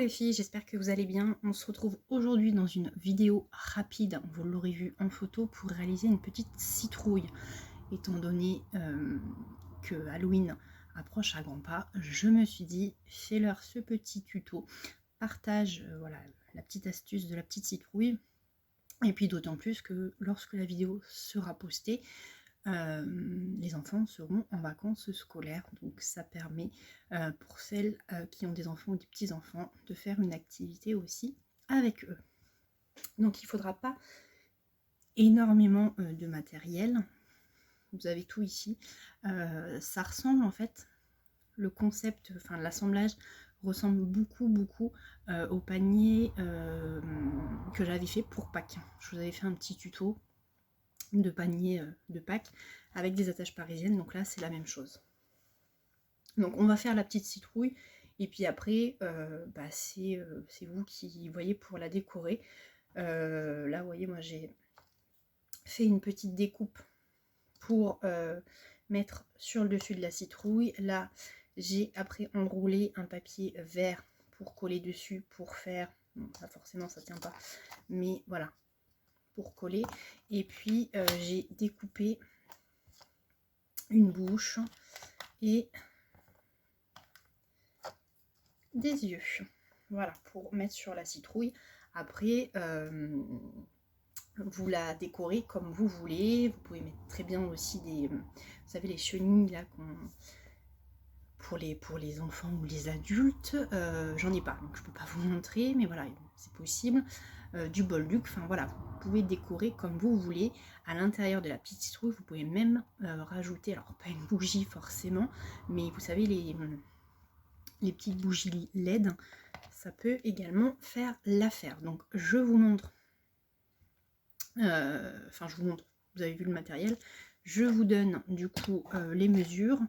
les filles, j'espère que vous allez bien. On se retrouve aujourd'hui dans une vidéo rapide, vous l'aurez vu en photo, pour réaliser une petite citrouille. Étant donné que Halloween approche à grands pas, je me suis dit, fais-leur ce petit tuto, partage voilà, la petite astuce de la petite citrouille. Et puis d'autant plus que lorsque la vidéo sera postée, les enfants seront en vacances scolaires, donc ça permet pour celles qui ont des enfants ou des petits-enfants de faire une activité aussi avec eux. Donc il ne faudra pas énormément de matériel, vous avez tout ici. Ça ressemble en fait, le concept, enfin l'assemblage ressemble beaucoup au panier que j'avais fait pour Pâques. Je vous avais fait un petit tuto de panier de Pâques avec des attaches parisiennes, donc là c'est la même chose. Donc on va faire la petite citrouille et puis après c'est vous qui voyez pour la décorer. Là vous voyez, moi j'ai fait une petite découpe pour mettre sur le dessus de la citrouille. Là j'ai après enroulé un papier vert pour coller dessus, pour faire, bon, là forcément ça tient pas, mais voilà, pour coller. Et puis j'ai découpé une bouche et des yeux, voilà, pour mettre sur la citrouille. Après vous la décorez comme vous voulez. Vous pouvez mettre très bien aussi des, vous savez, les chenilles là pour les enfants ou les adultes. J'en ai pas, donc je peux pas vous montrer, mais voilà, c'est possible. Du bolduc, enfin voilà, vous pouvez décorer comme vous voulez. À l'intérieur de la petite citrouille, vous pouvez même rajouter, alors pas une bougie forcément, mais vous savez, les petites bougies LED, ça peut également faire l'affaire. Donc je vous montre, je vous montre, vous avez vu le matériel, je vous donne du coup les mesures.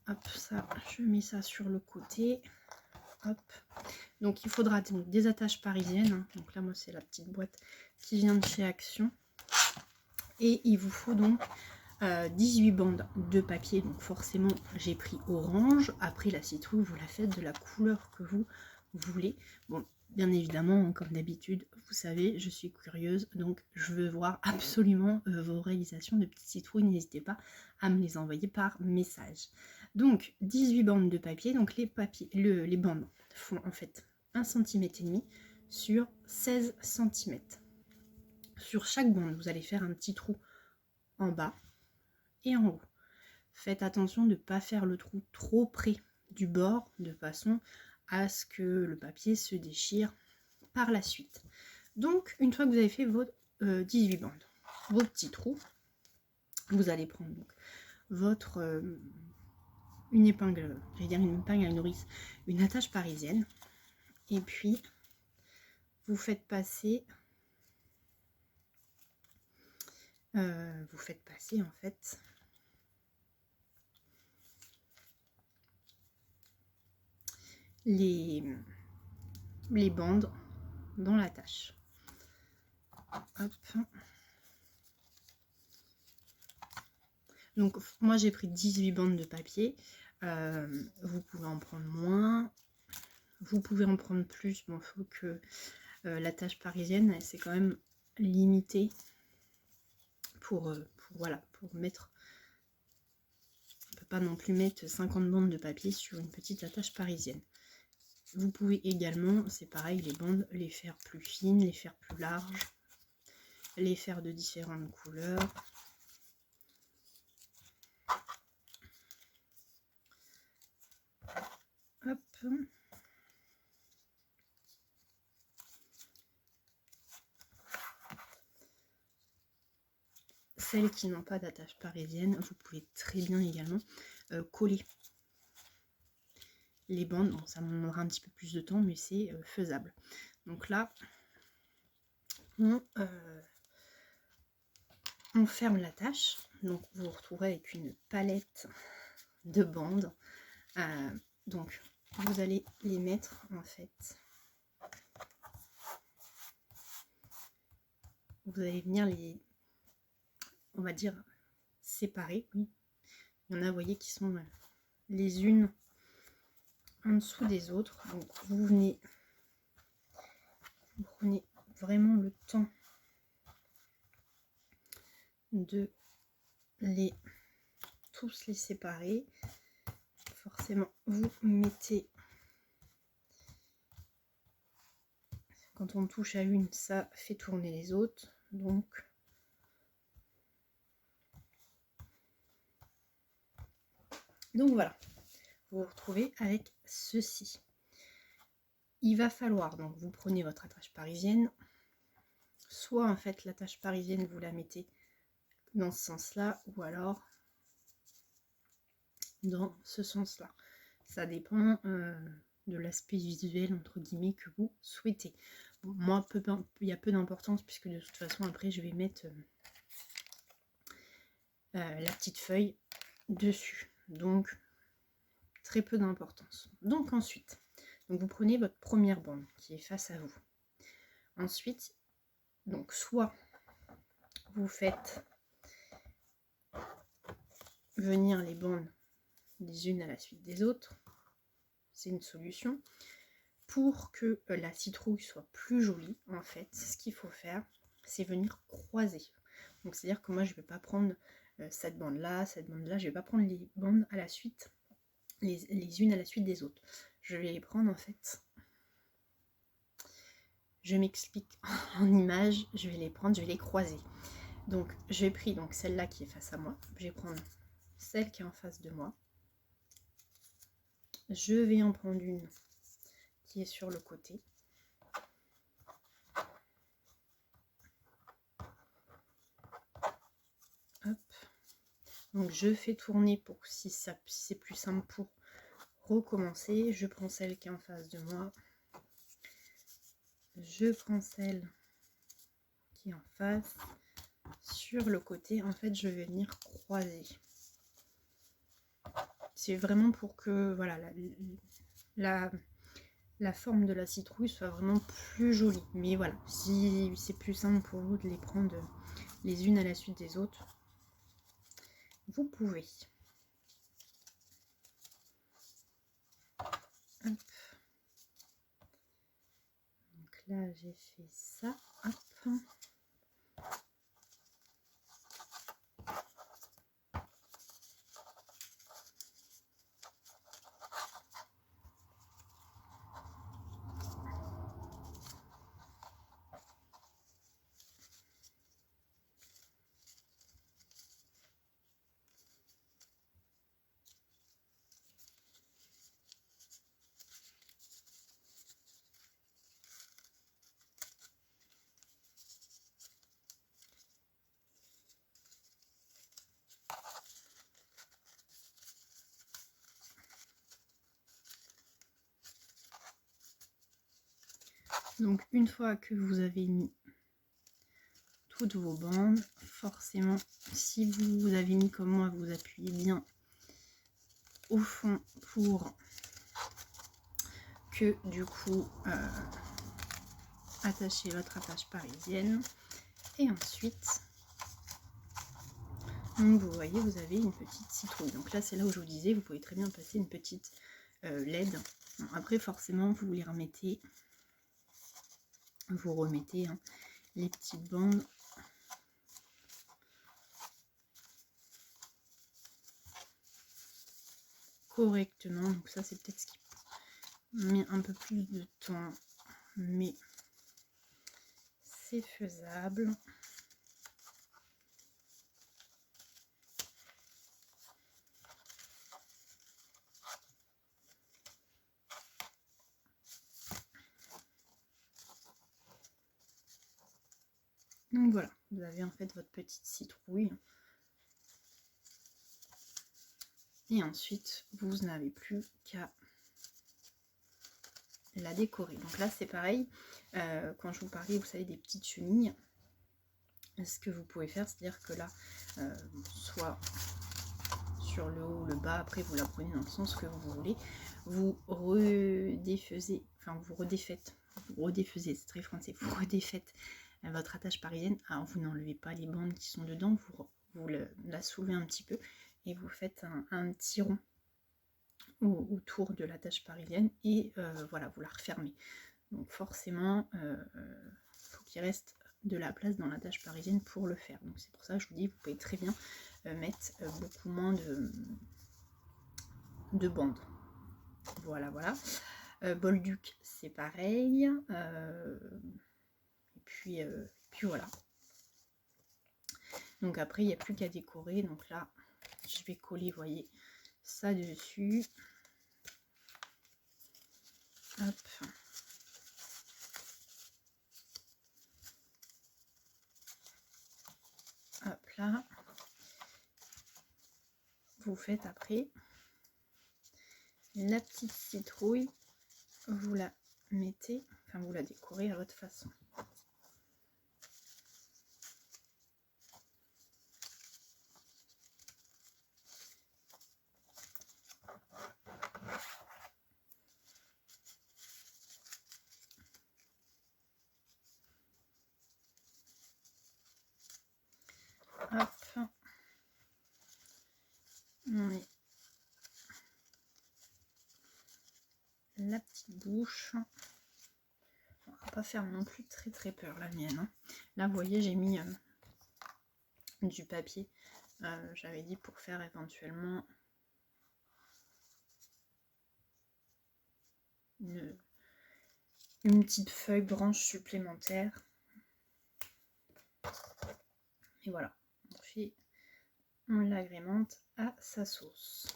Hop, ça, je mets ça sur le côté. Hop. Donc il faudra donc des attaches parisiennes. Donc là, moi, c'est la petite boîte qui vient de chez Action. Et il vous faut donc 18 bandes de papier. Donc forcément, j'ai pris orange. Après, la citrouille, vous la faites de la couleur que vous voulez. Bon, bien évidemment, comme d'habitude, vous savez, je suis curieuse. Donc je veux voir absolument vos réalisations de petites citrouilles. N'hésitez pas à me les envoyer par message. Donc 18 bandes de papier. Donc les bandes font en fait 1,5 cm sur 16 cm. Sur chaque bande, vous allez faire un petit trou en bas et en haut. Faites attention de ne pas faire le trou trop près du bord, de façon à ce que le papier se déchire par la suite. Donc une fois que vous avez fait vos 18 bandes, vos petits trous, vous allez prendre donc votre une épingle, j'allais dire une épingle à nourrice, une attache parisienne, et puis vous faites passer en fait les bandes dans l'attache. Hop. Donc moi j'ai pris 18 bandes de papier, vous pouvez en prendre moins, vous pouvez en prendre plus, bon, il faut que l'attache parisienne, c'est quand même limité pour mettre, on peut pas non plus mettre 50 bandes de papier sur une petite attache parisienne. Vous pouvez également, c'est pareil, les bandes, les faire plus fines, les faire plus larges, les faire de différentes couleurs. Hop. Celles qui n'ont pas d'attache parisienne, vous pouvez très bien également coller les bandes. Bon, ça me demandera un petit peu plus de temps, mais c'est faisable. Donc là, on ferme l'attache. Donc vous vous retrouverez avec une palette de bandes. Donc vous allez les mettre en fait. Vous allez venir les, on va dire, séparer. Oui. Il y en a, vous voyez, qui sont les unes en dessous des autres. Donc vous venez Vous prenez vraiment le temps de tous les séparer. Forcément, vous mettez, quand on touche à une, ça fait tourner les autres, donc voilà, vous vous retrouvez avec ceci. Il va falloir, donc vous prenez votre attache parisienne, soit en fait l'attache parisienne vous la mettez dans ce sens là, ou alors dans ce sens là. Ça dépend de l'aspect visuel entre guillemets que vous souhaitez. Bon, moi il y a peu d'importance puisque de toute façon après je vais mettre la petite feuille dessus, donc très peu d'importance. Donc ensuite, donc vous prenez votre première bande qui est face à vous. Ensuite, donc soit vous faites venir les bandes les unes à la suite des autres, c'est une solution. Pour que la citrouille soit plus jolie, en fait, ce qu'il faut faire, c'est venir croiser. Donc c'est à dire que moi je vais pas prendre cette bande là, je vais pas prendre les bandes à la suite, les unes à la suite des autres. Je vais les prendre en fait, je m'explique en images, je vais les prendre, je vais les croiser. Donc j'ai pris donc celle-là qui est face à moi, je vais prendre celle qui est en face de moi, je vais en prendre une qui est sur le côté. Hop. Donc je fais tourner pour si c'est plus simple pour recommencer. Je prends celle qui est en face de moi. Je prends celle qui est en face. Sur le côté, en fait, je vais venir croiser. C'est vraiment pour que voilà la forme de la citrouille soit vraiment plus jolie. Mais voilà, si c'est plus simple pour vous de les prendre les unes à la suite des autres, vous pouvez. Hop. Donc là, j'ai fait ça. Hop. Donc une fois que vous avez mis toutes vos bandes, forcément si vous avez mis comme moi, vous appuyez bien au fond pour que du coup attacher votre attache parisienne. Et ensuite, donc vous voyez, vous avez une petite citrouille. Donc là c'est là où je vous disais, vous pouvez très bien passer une petite LED. Bon, après forcément vous les remettez, hein, les petites bandes correctement. Donc ça c'est peut-être ce qui met un peu plus de temps, mais c'est faisable. Donc voilà, vous avez en fait votre petite citrouille. Et ensuite, vous n'avez plus qu'à la décorer. Donc là, c'est pareil. Quand je vous parlais, vous savez, des petites chenilles, ce que vous pouvez faire, c'est-à-dire que là, soit sur le haut ou le bas, après vous la prenez dans le sens que vous voulez, vous redéfaisez, enfin vous redéfaites, c'est très français, vous redéfaites votre attache parisienne. Alors vous n'enlevez pas les bandes qui sont dedans, vous la soulevez un petit peu et vous faites un petit rond autour de l'attache parisienne et voilà, vous la refermez. Donc forcément, faut qu'il reste de la place dans la tâche parisienne pour le faire. Donc c'est pour ça que je vous dis, vous pouvez très bien mettre beaucoup moins de bandes. Voilà, voilà. Bolduc, c'est pareil. Et puis voilà. Donc après, il n'y a plus qu'à décorer. Donc là, je vais coller, vous voyez, ça dessus. Hop. Hop là. Vous faites après la petite citrouille. Vous la mettez, enfin vous la décorez à votre façon. Hop. On met la petite bouche. On va pas faire non plus très peur la mienne. Hein. Là vous voyez j'ai mis du papier. J'avais dit pour faire éventuellement une petite feuille branche supplémentaire. Et voilà. On l'agrémente à sa sauce.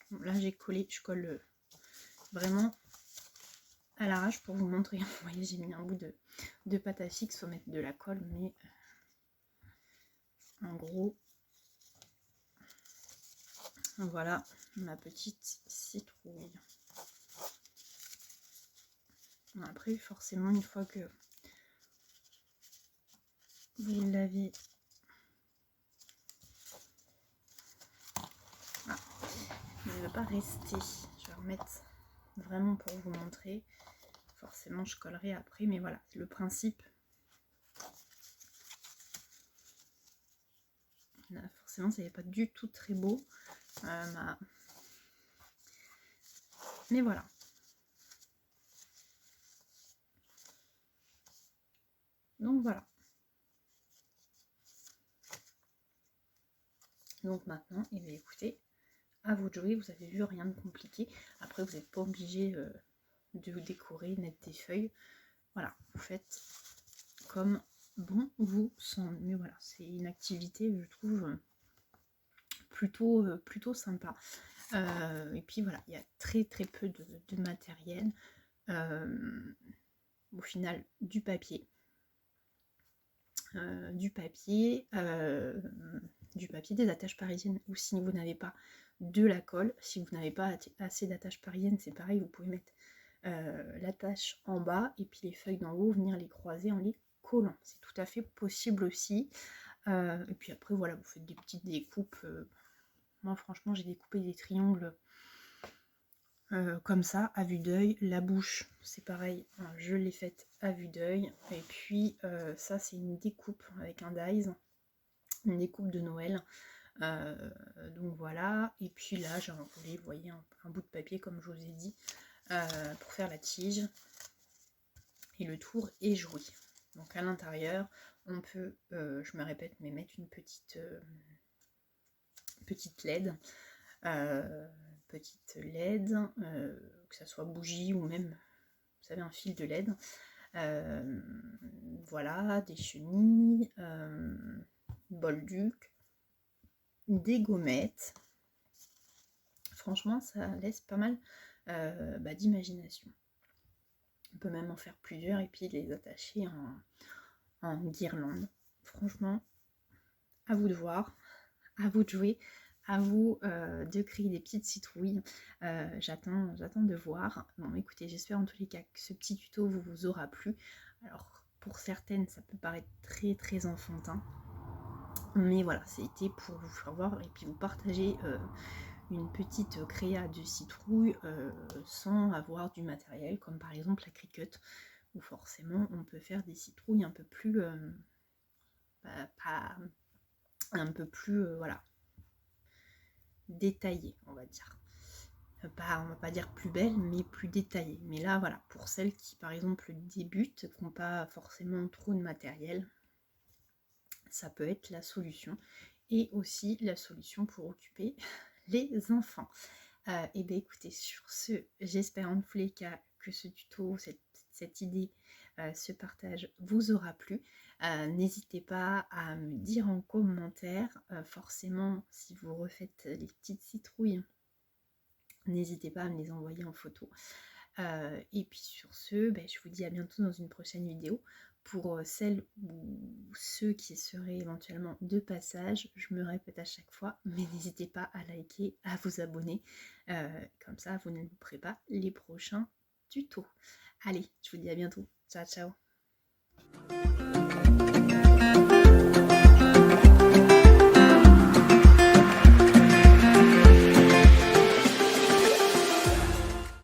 Bon, là j'ai collé, je colle vraiment à l'arrache pour vous montrer. Vous voyez j'ai mis un bout de pâte à fixe, faut mettre de la colle, mais en gros voilà ma petite citrouille. Après forcément une fois que vous l'avez, il ne va pas rester. Je vais remettre vraiment pour vous montrer. Forcément je collerai après, mais voilà le principe. Là, forcément ça n'est pas du tout très beau, mais voilà. Donc voilà. Donc maintenant, eh bien, écoutez, à vous de jouer. Vous avez vu, rien de compliqué. Après, vous n'êtes pas obligé de vous décorer, mettre des feuilles. Voilà, vous faites comme bon vous semble. Mais voilà, c'est une activité, je trouve, plutôt sympa. Et puis voilà, il y a très peu de matériel. Au final, du papier, des attaches parisiennes, ou si vous n'avez pas de la colle, si vous n'avez pas assez d'attaches parisiennes, c'est pareil, vous pouvez mettre l'attache en bas et puis les feuilles d'en haut, venir les croiser en les collant, c'est tout à fait possible aussi. Et puis après voilà, vous faites des petites découpes. Moi franchement j'ai découpé des triangles comme ça à vue d'œil. La bouche c'est pareil, hein, je l'ai faite à vue d'œil. Et puis ça c'est une découpe avec un dies, une découpe de Noël. Donc voilà. Et puis là j'ai enroulé, vous voyez, un bout de papier comme je vous ai dit, pour faire la tige. Et le tour est joué. Donc à l'intérieur on peut, je me répète, mais mettre une petite LED, que ça soit bougie ou même, vous savez, un fil de LED. Voilà, des chenilles, bolduc, des gommettes. Franchement ça laisse pas mal d'imagination. On peut même en faire plusieurs et puis les attacher en guirlande. Franchement, à vous de voir, à vous de jouer, à vous de créer des petites citrouilles. J'attends de voir. Bon, écoutez, j'espère en tous les cas que ce petit tuto vous aura plu. Alors, pour certaines, ça peut paraître très enfantin. Mais voilà, c'était pour vous faire voir et puis vous partager une petite créa de citrouille sans avoir du matériel, comme par exemple la Cricut, où forcément on peut faire des citrouilles un peu plus voilà, détaillées, on va dire. Pas, on va pas dire plus belle, mais plus détaillée. Mais là, voilà, pour celles qui, par exemple, débutent, qui n'ont pas forcément trop de matériel, ça peut être la solution. Et aussi la solution pour occuper les enfants. Et bien écoutez, sur ce, j'espère en tous les cas que ce tuto, cette idée, ce partage vous aura plu. N'hésitez pas à me dire en commentaire, forcément, si vous refaites les petites citrouilles, n'hésitez pas à me les envoyer en photo. Et puis sur ce, je vous dis à bientôt dans une prochaine vidéo. Pour celles ou ceux qui seraient éventuellement de passage, je me répète à chaque fois, mais n'hésitez pas à liker, à vous abonner, comme ça vous ne louperez pas les prochains tutos. Allez, je vous dis à bientôt, ciao ciao.